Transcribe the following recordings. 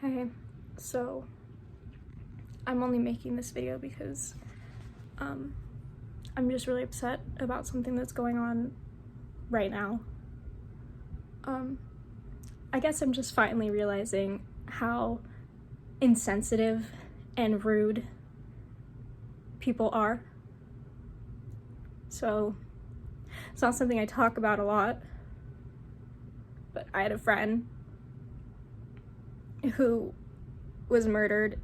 Hey, so I'm only making this video because I'm just really upset about something that's going on right now. I guess I'm just finally realizing how insensitive and rude people are. So it's not something I talk about a lot, but I had a friend who was murdered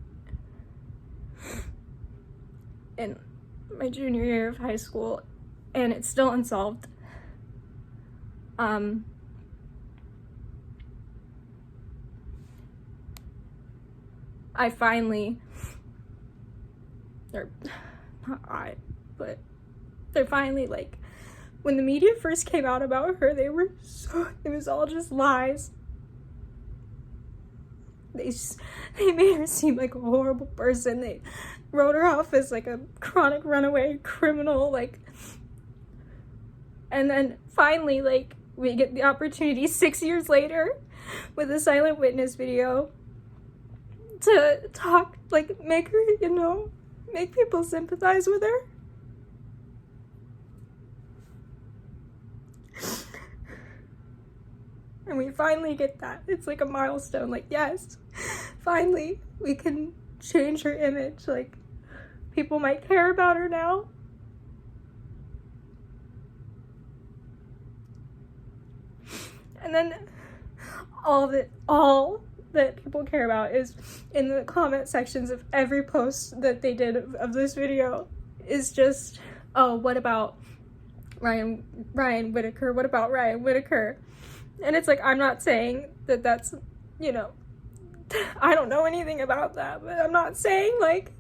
in my junior year of high school, and it's still unsolved. I finally, or not I, but they're finally, like, when the media first came out about her, it was all just lies. They made her seem like a horrible person. They wrote her off as like a chronic runaway criminal, like, and then finally, like, we get the opportunity 6 years later with a silent witness video to talk, like, make her, make people sympathize with her. And we finally get that. It's like a milestone, like, yes, finally we can change her image, like, people might care about her now. And then all that people care about is in the comment sections of every post that they did of this video is just, oh, what about Ryan Whitaker? What about Ryan Whitaker? And it's like, I'm not saying that that's, I don't know anything about that, but I'm not saying, like,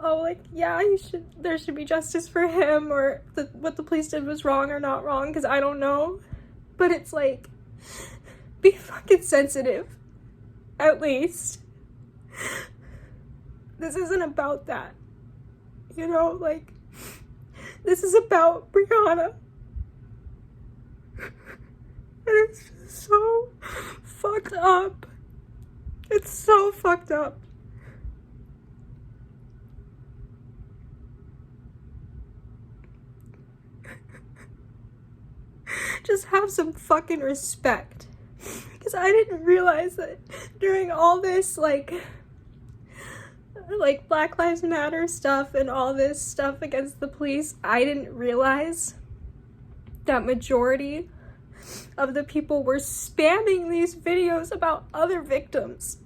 oh, like, yeah, there should be justice for him, or what the police did was wrong or not wrong, because I don't know. But it's like, be fucking sensitive, at least. This isn't about that, like, this is about Brianna. And it's just so fucked up. It's so fucked up. Just have some fucking respect. Because I didn't realize that during all this, like Black Lives Matter stuff and all this stuff against the police, I didn't realize that majority of the people were spamming these videos about other victims.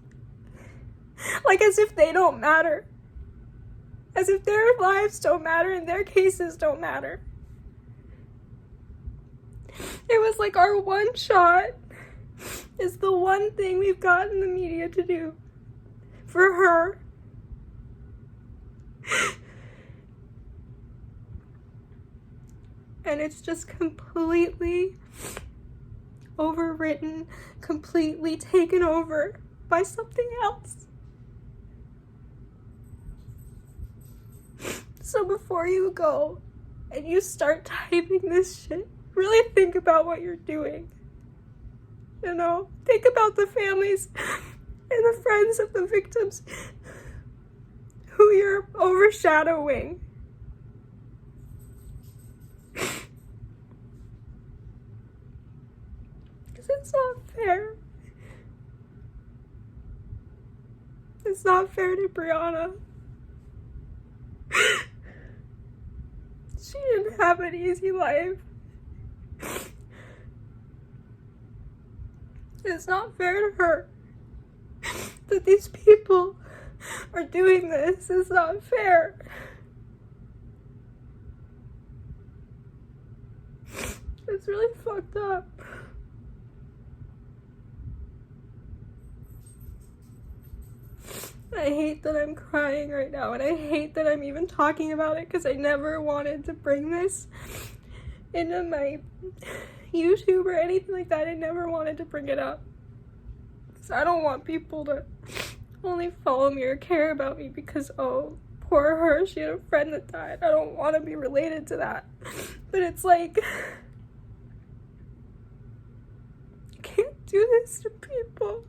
Like, as if they don't matter. As if their lives don't matter and their cases don't matter. It was like our one shot is the one thing we've gotten the media to do for her. And it's just completely overwritten, completely taken over by something else. So before you go and you start typing this shit, really think about what you're doing. Think about the families and the friends of the victims who you're overshadowing. Because it's not fair. It's not fair to Brianna. She didn't have an easy life. It's not fair to her that these people are doing this. It's not fair. It's really fucked up. I hate that I'm crying right now, and I hate that I'm even talking about it, because I never wanted to bring this into my YouTube or anything like that. I never wanted to bring it up. So I don't want people to only follow me or care about me because, oh, poor her, she had a friend that died. I don't want to be related to that. But it's like, you can't do this to people.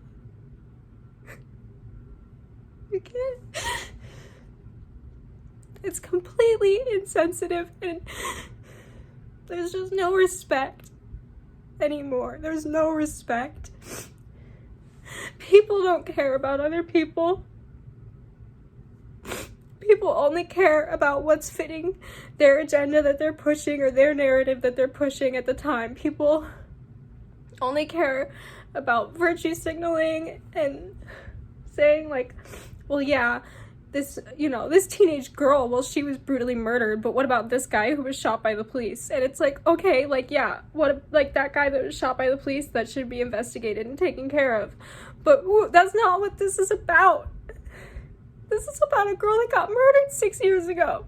You can't. It's completely insensitive, and there's just no respect anymore. There's no respect. People don't care about other people. People only care about what's fitting their agenda that they're pushing or their narrative that they're pushing at the time. People only care about virtue signaling and saying like, well, yeah, this teenage girl, well, she was brutally murdered, but what about this guy who was shot by the police? And it's like, okay, like, yeah, what, like, that guy that was shot by the police, that should be investigated and taken care of. But that's not what this is about. This is about a girl that got murdered 6 years ago.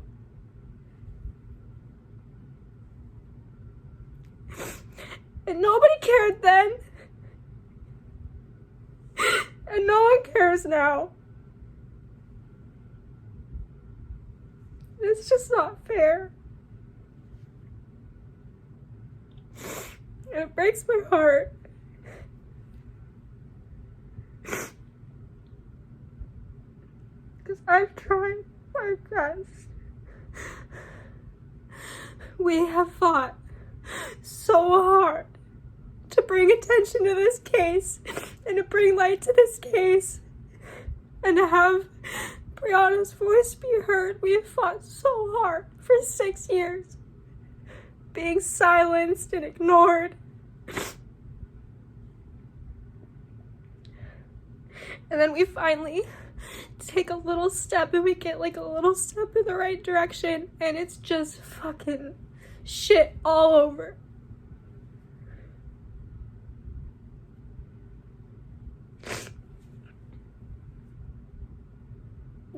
And nobody cared then. And no one cares now. It's just not fair. And it breaks my heart. Because I've tried my best. We have fought so hard to bring attention to this case and to bring light to this case and to have Brianna's voice be heard. We have fought so hard for 6 years, being silenced and ignored. And then we finally take a little step and we get like a little step in the right direction, and it's just fucking shit all over.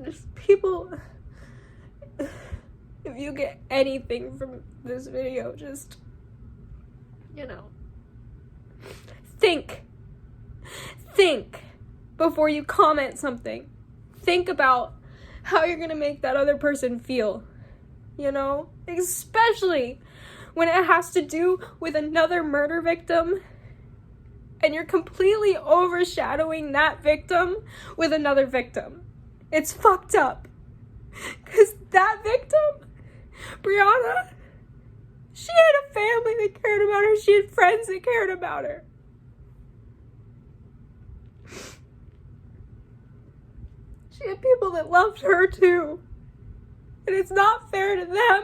Just people, if you get anything from this video, just, think before you comment something. Think about how you're gonna make that other person feel, especially when it has to do with another murder victim and you're completely overshadowing that victim with another victim. It's fucked up. Because that victim, Brianna, she had a family that cared about her. She had friends that cared about her. She had people that loved her too. And it's not fair to them,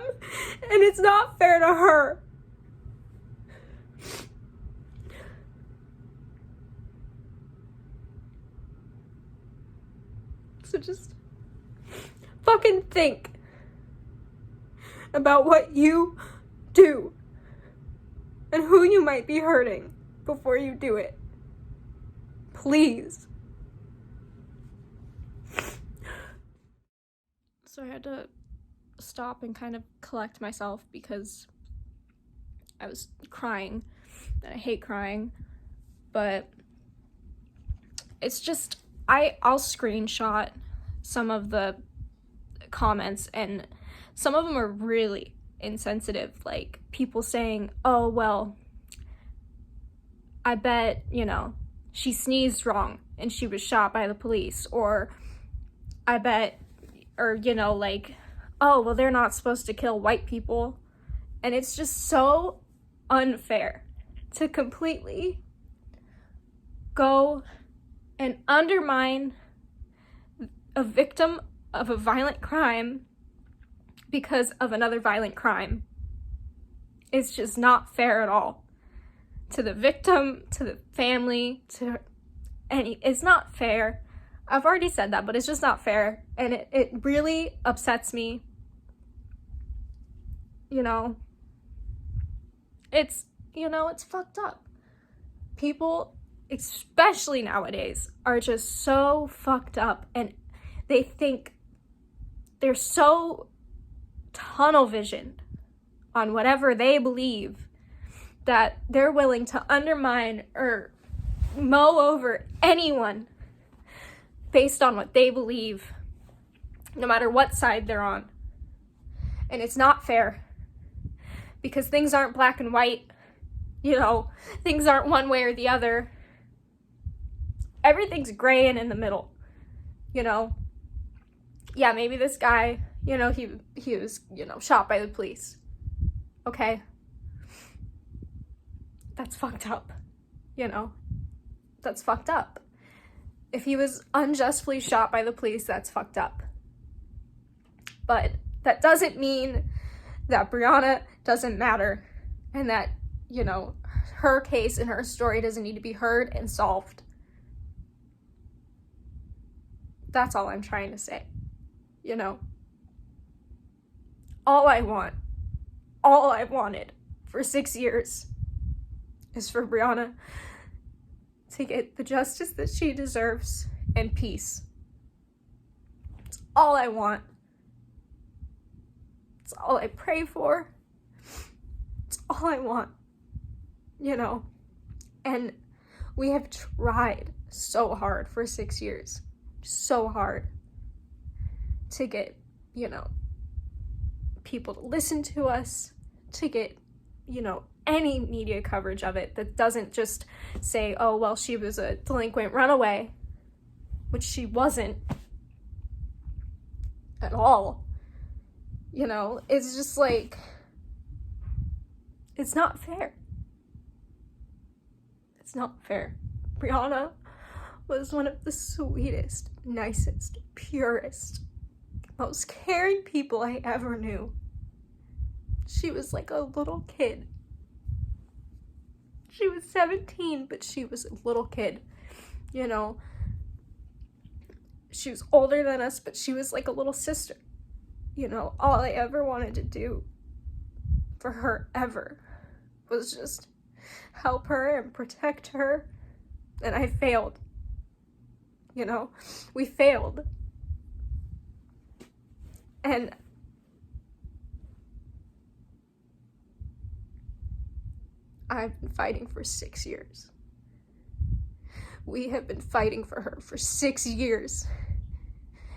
and it's not fair to her. So just fucking think about what you do and who you might be hurting before you do it. Please. So I had to stop and kind of collect myself because I was crying, and I hate crying, but it's just, I'll screenshot some of the comments, and some of them are really insensitive, like people saying, oh, well, I bet, she sneezed wrong and she was shot by the police, or I bet, or, like, oh, well, they're not supposed to kill white people. And it's just so unfair to completely go and undermine a victim of a violent crime because of another violent crime. It's just not fair at all. To the victim, to the family, it's not fair. I've already said that, but it's just not fair. And it really upsets me. It's fucked up. People, especially nowadays, are just so fucked up, and they think they're so tunnel visioned on whatever they believe that they're willing to undermine or mow over anyone based on what they believe, no matter what side they're on. And it's not fair, because things aren't black and white. Things aren't one way or the other. Everything's gray and in the middle. yeah, maybe this guy, you know, he was, you know, shot by the police. Okay? That's fucked up. You know? That's fucked up. If he was unjustly shot by the police, that's fucked up. But that doesn't mean that Brianna doesn't matter and that, you know, her case and her story doesn't need to be heard and solved. That's all I'm trying to say. You know? All I wanted for 6 years is for Brianna to get the justice that she deserves and peace. It's all I want. It's all I pray for. It's all I want. You know? And we have tried so hard for 6 years. So hard to get, you know, people to listen to us, to get, you know, any media coverage of it that doesn't just say, oh, well, she was a delinquent runaway, which she wasn't at all. You know, it's just like, it's not fair. It's not fair. Brianna was one of the sweetest, nicest, purest, most caring people I ever knew. She was like a little kid. She was 17, but she was a little kid, you know. She was older than us, but she was like a little sister. You know, all I ever wanted to do for her ever was just help her and protect her. And I failed. You know, we failed. And I've been fighting for 6 years. We have been fighting for her for 6 years.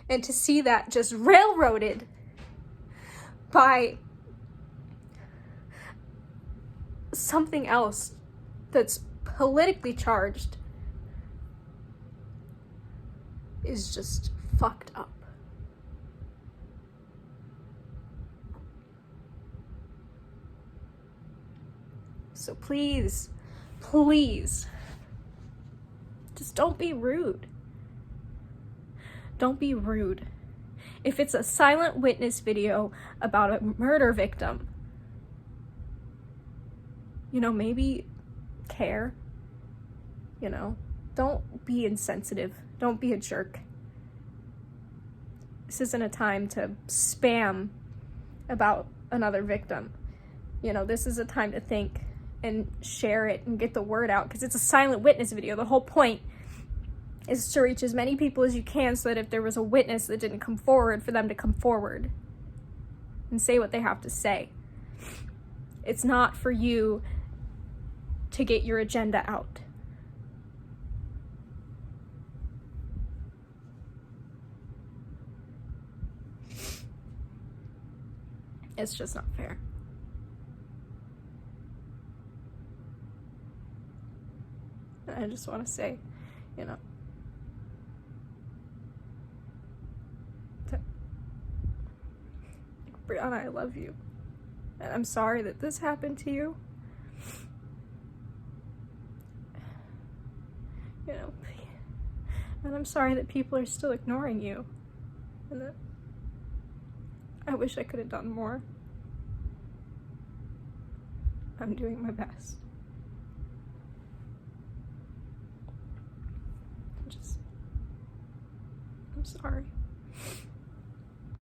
And to see that just railroaded by something else that's politically charged is just fucked up. So please, please, just don't be rude. Don't be rude. If it's a silent witness video about a murder victim, you know, maybe care. You know, don't be insensitive. Don't be a jerk. This isn't a time to spam about another victim. You know, this is a time to think and share it and get the word out, because it's a silent witness video. The whole point is to reach as many people as you can so that if there was a witness that didn't come forward, for them to come forward and say what they have to say. It's not for you to get your agenda out. It's just not fair. I just want to say, you know, Brianna, I love you. And I'm sorry that this happened to you. You know, and I'm sorry that people are still ignoring you. And that I wish I could have done more. I'm doing my best. I'm sorry.